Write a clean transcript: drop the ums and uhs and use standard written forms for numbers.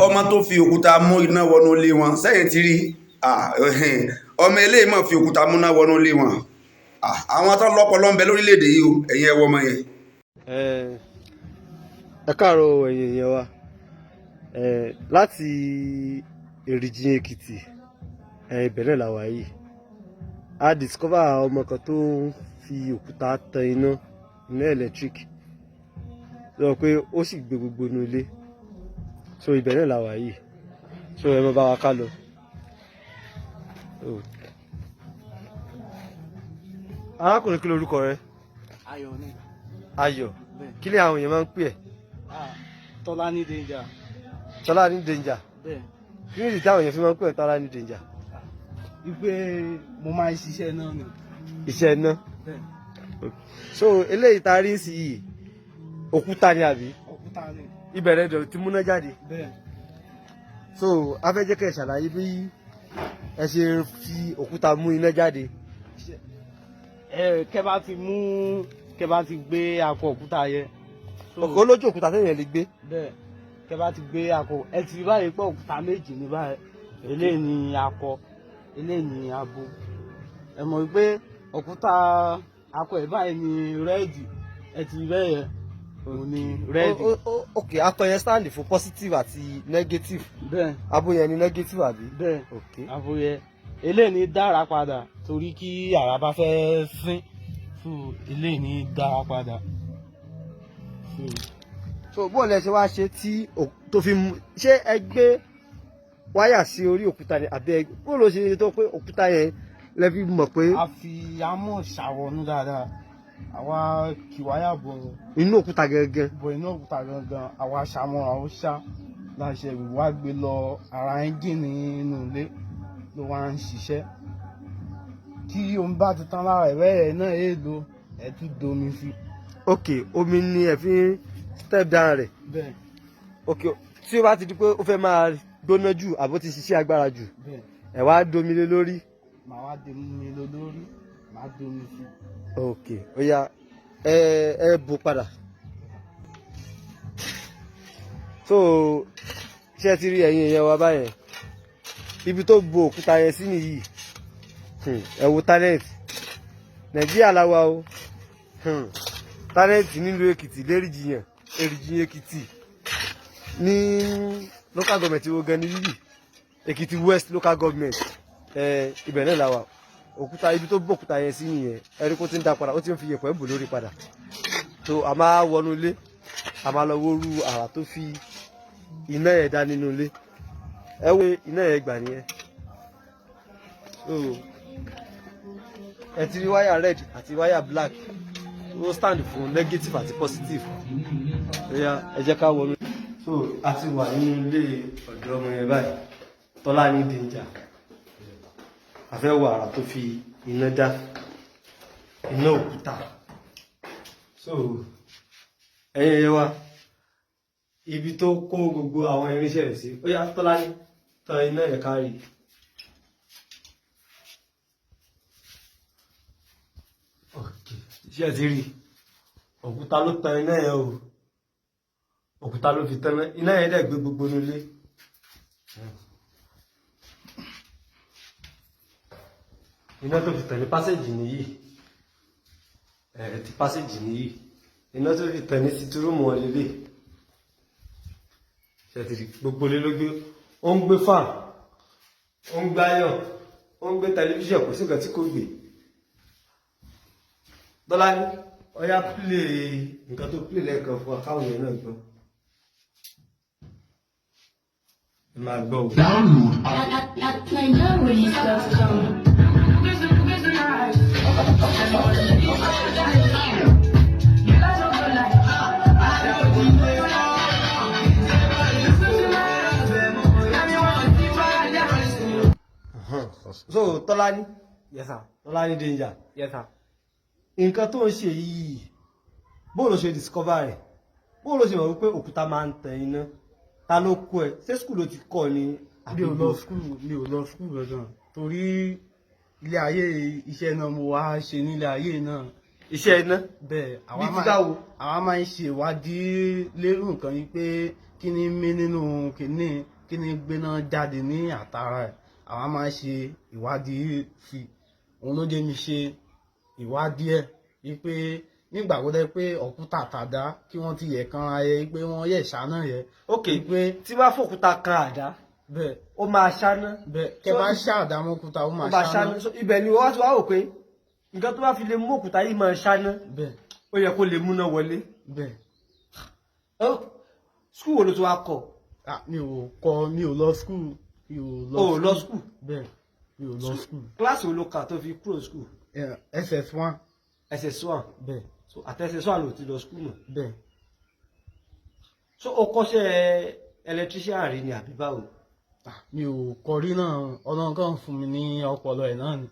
ọmọ tó fi òkúta mú iná wọnú ilé wọn sẹ́yìn ti rí ọmọ eléyìí mọ̀ fi òkúta múná wọnú ilé wọn àwọn tó lọ́pọlọ ń bẹ lórílẹ̀‐èdè yìí o ẹ̀yin ẹwọ́ ọmọ yẹn. ẹ káàárọ̀ ẹ̀yin èèyàn wa láti Èrìjìn Èkìtì ìbẹ̀rẹ̀ làwà yìí a discover ọmọ kan tó ń fi òkúta tan iná electric lọ pé ó sì gbé gbogbo inú ilé so ìbẹ̀rẹ̀ làwà yìí so ẹ mọ bá wa ká lọ. arákùnrin kí lorúkọ rẹ? Ayọ̀ ni. Ayọ̀ kí ni àwọn èèyàn máa ń pè ẹ́? Tọ́lá ní danger. Tọ́lá ní danger. Bẹ́ẹ̀. kí ni ìdí táwọn èèyàn fi máa ń pè ẹ́ Tọ́lá ní danger? Wípé mo máa ń ṣiṣẹ́ náà ni. Iṣẹ́ iná. Bẹ́ẹ̀. So eléyìí tá a rí sí yìí òkúta ni àbí? Òkúta ni. Ìbẹ̀rẹ̀ dọ̀ ti múná jáde. Bẹ́ẹ̀. So a fẹ́ jẹ́ kẹ́ ẹ ṣàlàyé bí ẹ ṣe fi òkúta mú iná jáde. Kẹ́ bá ti gbé akọ òkúta yẹn. Ọkọ̀ olójú òkúta téèyàn lè gbé. Bẹ́ẹ̀. Kẹ́ bá ti gbé akọ ẹ ti báyìí pé òkúta méjì ní báyìí eléyìí ni akọ eléyìí ni abo. Ẹ mọ̀ wípé òkúta akọ ẹ̀ báyìí ni rẹ́ẹ̀dì ẹ ti bẹ́ẹ̀ yẹn òun ni rẹ́ẹ̀dì. Ok akọ yẹn stand for positive àti negative. Bẹ́ẹ̀. Abo yẹn ni negative àbí? Bẹ́ẹ̀. Ok. Abo yẹn eléyìí ni dára padà torí kí àrá bá fẹ́ sín fún eléyìí ni dára padà. So bó lẹ ṣe wá ṣe tí tó fi mú ṣé ẹ gbé wáyà sí orí òkúta ni àbí bó ló ṣe tó pé òkúta yẹn lẹ fi mọ̀ pé. A fi amọ̀ ṣàwọnú dáadáa àwa kì wáyà bọ̀ inú òkúta gẹ́gẹ́. bọ̀ inú òkúta gangan àwa ṣàmọ̀ àwọn ṣá láṣẹ wá gbé lọ ara ẹ́ńjìnì inú ilé ló wá ń ṣiṣẹ́ tí omi bá ti tán lára ẹ̀rẹ́ ẹ̀ náà èèlò ẹ̀ tún domi sí. Ok omi ni ẹ fi ń step down rẹ̀. Bẹ́ẹ̀. Ok tí ó bá ti di pé ó fẹ́ máa gbóná jù àbó ti ṣiṣẹ́ agbára jù Bẹ́ẹ̀. ẹ wá domi lé lórí. Màá wá domi lé lórí màá domi sí. Ok ó yá ẹ bò padà. So ṣé ti rí ẹ̀yin èèyàn wa báyẹn ibi tó bo òkúta yẹn sí nìyí ẹ wo talent Nàìjíríà làwa o talent nílùú Èkìtì lẹ́rìjìyàn Èrìjìn Èkìtì ní local government wo gan ni yìí Èkìtì West local government ibẹ̀ náà làwa òkúta ibi tó bó òkúta yẹn sí nìyẹn ẹ̀rí kó ti ń da padà ó ti ń fi yẹ̀pẹ̀ bò lórí padà so a máa wọnú ilé a máa lọ wóoru àrà tó fi iná yẹn dá nínú ilé ẹ wo iná yẹn gbà nìyẹn so ẹ ti rí wáyà red àti wáyà black ó stand fún negative àti positive ẹ jẹ́ ká wọnú. So a ti wà nínú ilé ọ̀dọ́ ọmọ yẹn báyìí Tọ́lá ní danger a fẹ́ wọ àrà tó fi iná dá iná òkúta so ẹ̀yin yẹn wá ibi tó kó gbogbo àwọn irinṣẹ́ rẹ̀ sí ó yá Tọ́lá ní tan iná yẹn kárí. Ṣé ẹ ti rí òkúta ló tan iná yẹn o òkúta ló fi tan iná yẹn dẹ̀ gbé gbogbo nílé. Iná tó fi tàn ní pásẹ̀jì nìyí ti pásẹ̀jì nìyí iná tó fi tàn ní sítúrúmù wọn lélẹ̀. Ṣé ẹ ti rí gbogbo lé ló gbé ó ń gbé fan ó ń gbáyàn ó ń gbé tẹlifíṣàn kò sí nǹkan tí kò gbé. Tọ́lá ní ọyá play nǹkan tó play lẹ́ẹ̀kan fún akáwọn yẹn náà gbọ́. Ẹ máa gbọ́ o. So Tọ́lá ní Yes sir. Tọ́lá ní danger. Yes sir. Nǹkan tó ń ṣe yìí bó ló ṣe discover rẹ̀ bó ló ṣe mọ̀ wípé òkúta máa ń tan iná ta ló kọ́ ẹ ṣé skul ló ti kọ́ ni. Mi ò lọ skul gangan torí ilé ayé iṣẹ́ náà mo wá ṣe nílé ayé náà iṣẹ́ iná bẹ́ẹ̀ bí ti báwo. àwa máa ń ṣe ìwádìí lérú nǹkan yìí pé kí ni mí nínú kí ni gbéná jáde ní àtàrà ẹ̀ àwa máa ń ṣe ìwádìí sí òun ló jẹ́ mi ṣe ìwádìí ẹ̀ wípé nígbà wo dẹ́ pé òkúta àtàdá kí wọ́n ti yẹ kan ayẹ pé wọ́n yẹ ṣáná yẹ. ok tí wàá fòkúta kan àdá bẹ́ẹ̀ ó máa ṣáná. bẹ́ẹ̀ kẹ bá ṣáàdá mọ́kúta ó máa ṣáná. ibẹ̀ ni wọ́n ti wá wò pé nǹkan tó bá fi lè mú òkúta yìí máa ṣáná bẹ́ẹ̀ ó yẹ kó lè múná wọlé. bẹ́ẹ̀. skul wo ló ti wá kọ́. mi ò lọ skul. o lọ skul. bẹ́ẹ̀ mi ò lọ skul. kíláàsì wo ló kà tó fi kúrò skul. SS1. SS1. bẹ́ẹ̀. so àti SS1 ló ti lọ skul mọ́. bẹ́ẹ̀. so o kọ́ṣẹ́ electrician rí ni àbí báwo. mi ò kọrí náà ọlọ́run kan fún mi ní ọpọlọ ẹ̀ náà ni.